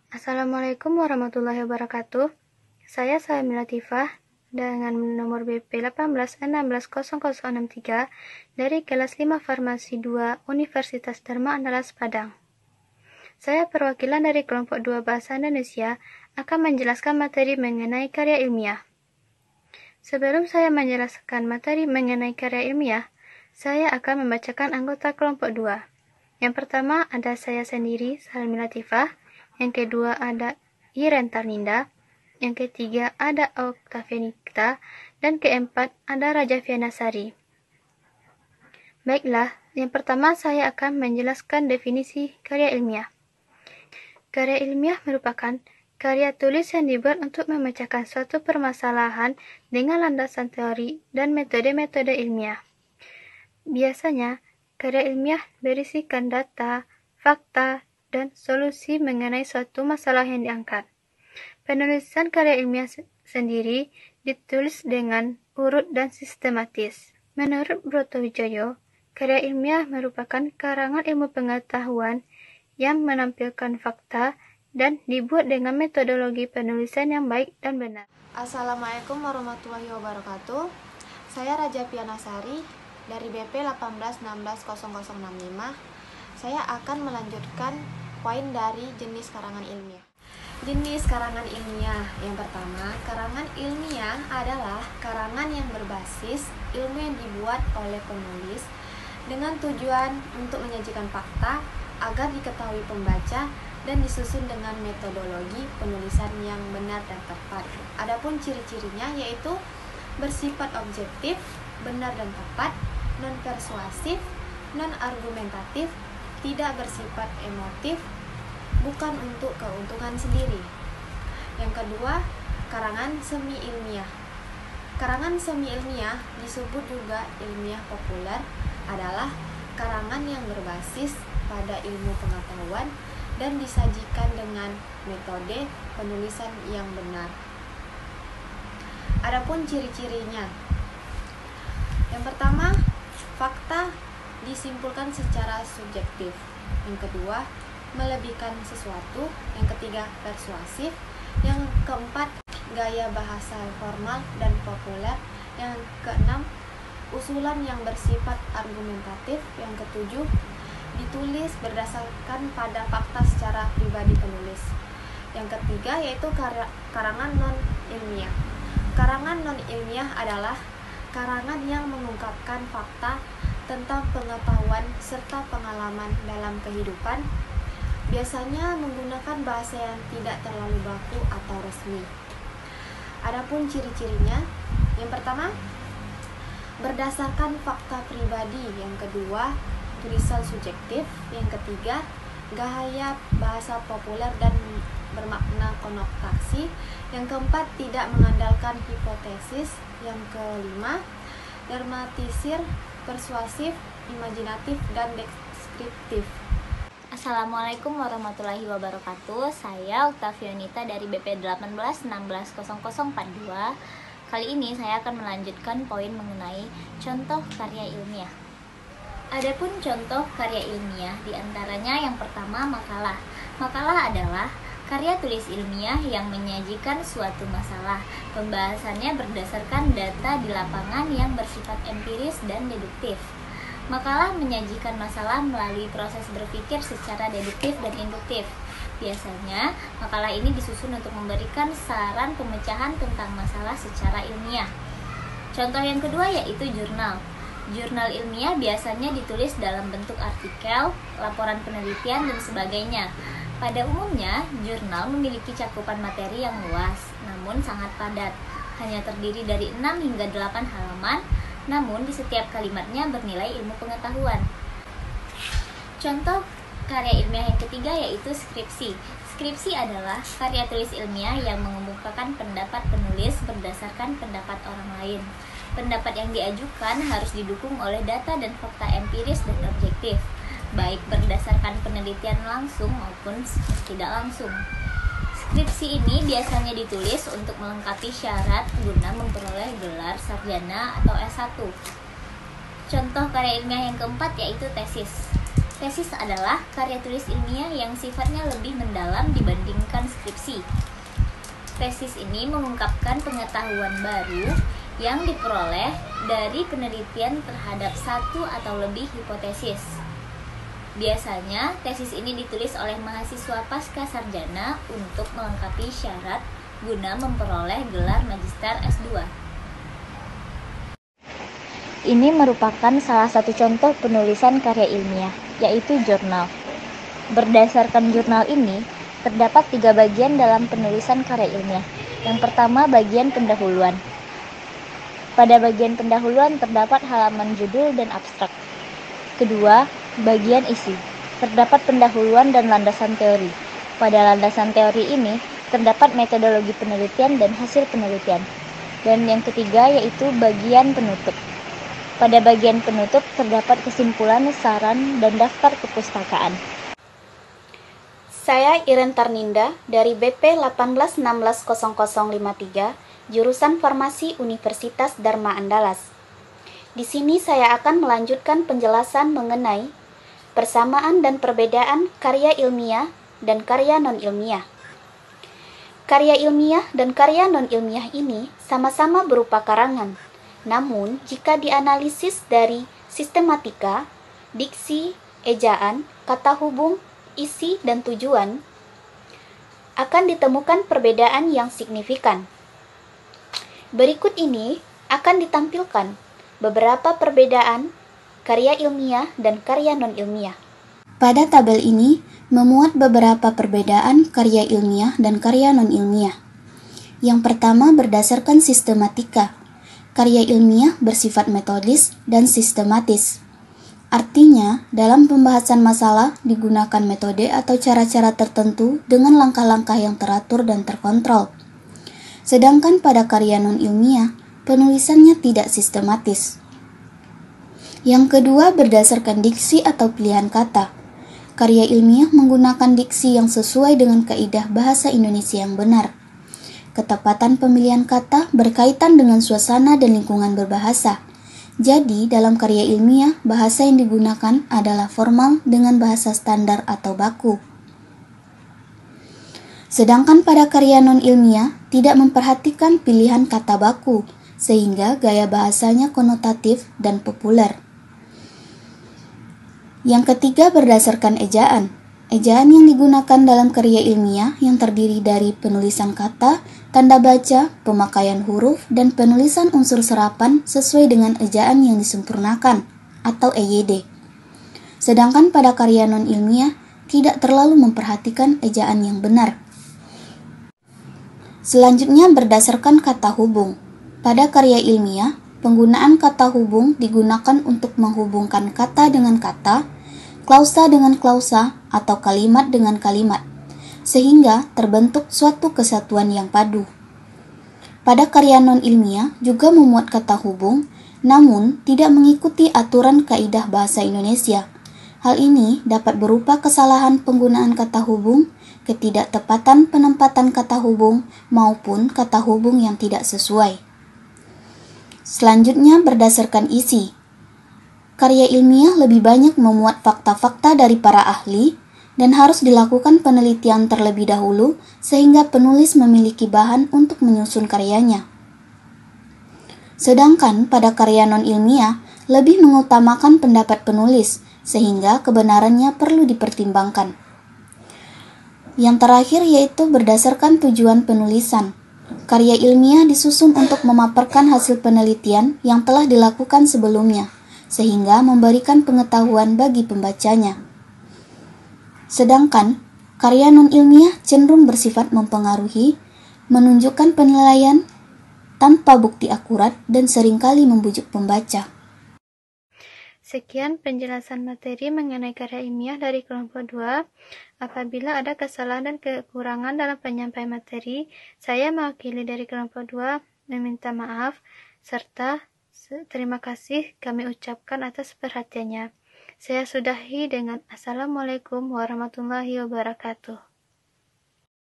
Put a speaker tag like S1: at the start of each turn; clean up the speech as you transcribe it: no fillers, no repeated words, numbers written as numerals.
S1: Assalamualaikum warahmatullahi wabarakatuh. Saya Salamila Latifah dengan nomor BP 18160063 dari kelas 5 Farmasi 2 Universitas Dharma Andalas Padang. Saya perwakilan dari kelompok 2 Bahasa Indonesia akan menjelaskan materi mengenai karya ilmiah. Sebelum saya menjelaskan materi mengenai karya ilmiah, saya akan membacakan anggota kelompok 2. Yang pertama ada saya sendiri, Salamila Latifah. Yang kedua ada Iren Tarninda, yang ketiga ada Oktavianita, dan keempat ada Raja Fianasari. Baiklah, yang pertama saya akan menjelaskan definisi karya ilmiah. Karya ilmiah merupakan karya tulis yang dibuat untuk memecahkan suatu permasalahan dengan landasan teori dan metode-metode ilmiah. Biasanya, karya ilmiah berisikan data, fakta, dan solusi mengenai suatu masalah yang diangkat. Penulisan karya ilmiah sendiri ditulis dengan urut dan sistematis. Menurut Broto Wijoyo, karya ilmiah merupakan karangan ilmu pengetahuan yang menampilkan fakta dan dibuat dengan metodologi penulisan yang baik dan benar.
S2: Assalamualaikum warahmatullahi wabarakatuh. Saya Raja Fianasari dari BP 18160065. Saya akan melanjutkan poin dari jenis karangan ilmiah. Jenis karangan ilmiah yang pertama, karangan ilmiah adalah karangan yang berbasis ilmu yang dibuat oleh penulis dengan tujuan untuk menyajikan fakta agar diketahui pembaca dan disusun dengan metodologi penulisan yang benar dan tepat. Adapun ciri-cirinya yaitu bersifat objektif, benar dan tepat, non-persuasif, non-argumentatif, tidak bersifat emotif, bukan untuk keuntungan sendiri. Yang kedua, karangan semi-ilmiah. Karangan semi-ilmiah disebut juga ilmiah populer adalah karangan yang berbasis pada ilmu pengetahuan dan disajikan dengan metode penulisan yang benar. Adapun ciri-cirinya. Yang pertama, fakta disimpulkan secara subjektif. Yang kedua, melebihkan sesuatu. Yang ketiga, persuasif. Yang keempat, gaya bahasa formal dan populer. Yang keenam, usulan yang bersifat argumentatif. Yang ketujuh, ditulis berdasarkan pada fakta secara pribadi penulis. Yang ketiga yaitu karangan non-ilmiah. Karangan non-ilmiah adalah karangan yang mengungkapkan fakta tentang pengetahuan serta pengalaman dalam kehidupan, biasanya menggunakan bahasa yang tidak terlalu baku atau resmi. Adapun ciri-cirinya, yang pertama, berdasarkan fakta pribadi. Yang kedua, tulisan subjektif. Yang ketiga, gaya bahasa populer dan bermakna konotasi. Yang keempat, tidak mengandalkan hipotesis. Yang kelima, dramatisir, persuasif, imajinatif, dan deskriptif.
S3: Assalamualaikum warahmatullahi wabarakatuh. Saya Oktavianita dari BP 18160042. Kali ini saya akan melanjutkan poin mengenai contoh karya ilmiah. Adapun contoh karya ilmiah diantaranya yang pertama makalah. Makalah adalah karya tulis ilmiah yang menyajikan suatu masalah. Pembahasannya berdasarkan data di lapangan yang bersifat empiris dan deduktif. Makalah menyajikan masalah melalui proses berpikir secara deduktif dan induktif. Biasanya, makalah ini disusun untuk memberikan saran pemecahan tentang masalah secara ilmiah. Contoh yang kedua yaitu jurnal. Jurnal ilmiah biasanya ditulis dalam bentuk artikel, laporan penelitian, dan sebagainya. Pada umumnya, jurnal memiliki cakupan materi yang luas, namun sangat padat. Hanya terdiri dari 6 hingga 8 halaman, namun di setiap kalimatnya bernilai ilmu pengetahuan. Contoh karya ilmiah yang ketiga yaitu skripsi. Skripsi adalah karya tulis ilmiah yang mengemukakan pendapat penulis berdasarkan pendapat orang lain. Pendapat yang diajukan harus didukung oleh data dan fakta empiris dan objektif, baik berdasarkan penelitian langsung maupun tidak langsung. Skripsi ini biasanya ditulis untuk melengkapi syarat guna memperoleh gelar sarjana atau S1. Contoh karya ilmiah yang keempat yaitu tesis. Tesis adalah karya tulis ilmiah yang sifatnya lebih mendalam dibandingkan skripsi. Tesis ini mengungkapkan pengetahuan baru yang diperoleh dari penelitian terhadap satu atau lebih hipotesis. Biasanya, tesis ini ditulis oleh mahasiswa pasca sarjana untuk melengkapi syarat guna memperoleh gelar magister S2.
S4: Ini merupakan salah satu contoh penulisan karya ilmiah, yaitu jurnal. Berdasarkan jurnal ini, terdapat 3 bagian dalam penulisan karya ilmiah. Yang pertama, bagian pendahuluan. Pada bagian pendahuluan terdapat halaman judul dan abstrak. Kedua, bagian isi. Terdapat pendahuluan dan landasan teori. Pada landasan teori ini, terdapat metodologi penelitian dan hasil penelitian. Dan yang ketiga yaitu bagian penutup. Pada bagian penutup terdapat kesimpulan, saran, dan daftar kepustakaan.
S5: Saya Iren Tarninda dari BP 18160053, jurusan Farmasi Universitas Dharma Andalas. Di sini saya akan melanjutkan penjelasan mengenai persamaan dan perbedaan karya ilmiah dan karya non-ilmiah. Karya ilmiah dan karya non-ilmiah ini sama-sama berupa karangan. Namun, jika dianalisis dari sistematika, diksi, ejaan, kata hubung, isi, dan tujuan, akan ditemukan perbedaan yang signifikan. Berikut ini akan ditampilkan beberapa perbedaan karya ilmiah dan karya non-ilmiah. Pada tabel ini memuat beberapa perbedaan karya ilmiah dan karya non-ilmiah. Yang pertama berdasarkan sistematika. Karya ilmiah bersifat metodis dan sistematis. Artinya, dalam pembahasan masalah digunakan metode atau cara-cara tertentu dengan langkah-langkah yang teratur dan terkontrol. Sedangkan pada karya non-ilmiah, penulisannya tidak sistematis. Yang kedua berdasarkan diksi atau pilihan kata. Karya ilmiah menggunakan diksi yang sesuai dengan kaidah bahasa Indonesia yang benar. Ketepatan pemilihan kata berkaitan dengan suasana dan lingkungan berbahasa. Jadi, dalam karya ilmiah, bahasa yang digunakan adalah formal dengan bahasa standar atau baku. Sedangkan pada karya non-ilmiah, tidak memperhatikan pilihan kata baku, sehingga gaya bahasanya konotatif dan populer. Yang ketiga berdasarkan ejaan. Ejaan yang digunakan dalam karya ilmiah yang terdiri dari penulisan kata, tanda baca, pemakaian huruf, dan penulisan unsur serapan sesuai dengan ejaan yang disempurnakan, atau EYD. Sedangkan pada karya non-ilmiah, tidak terlalu memperhatikan ejaan yang benar. Selanjutnya berdasarkan kata hubung. Pada karya ilmiah, penggunaan kata hubung digunakan untuk menghubungkan kata dengan kata, klausa dengan klausa, atau kalimat dengan kalimat, sehingga terbentuk suatu kesatuan yang padu. Pada karya non-ilmiah juga memuat kata hubung, namun tidak mengikuti aturan kaidah bahasa Indonesia. Hal ini dapat berupa kesalahan penggunaan kata hubung, ketidaktepatan penempatan kata hubung, maupun kata hubung yang tidak sesuai. Selanjutnya berdasarkan isi. Karya ilmiah lebih banyak memuat fakta-fakta dari para ahli dan harus dilakukan penelitian terlebih dahulu sehingga penulis memiliki bahan untuk menyusun karyanya. Sedangkan pada karya non-ilmiah lebih mengutamakan pendapat penulis sehingga kebenarannya perlu dipertimbangkan. Yang terakhir yaitu berdasarkan tujuan penulisan. Karya ilmiah disusun untuk memaparkan hasil penelitian yang telah dilakukan sebelumnya, sehingga memberikan pengetahuan bagi pembacanya. Sedangkan, karya non-ilmiah cenderung bersifat mempengaruhi, menunjukkan penilaian tanpa bukti akurat dan seringkali membujuk pembaca.
S1: Sekian penjelasan materi mengenai karya ilmiah dari kelompok 2. Apabila ada kesalahan dan kekurangan dalam penyampaian materi, saya mewakili dari kelompok 2 meminta maaf, serta terima kasih kami ucapkan atas perhatiannya. Saya sudahi dengan Assalamualaikum warahmatullahi wabarakatuh.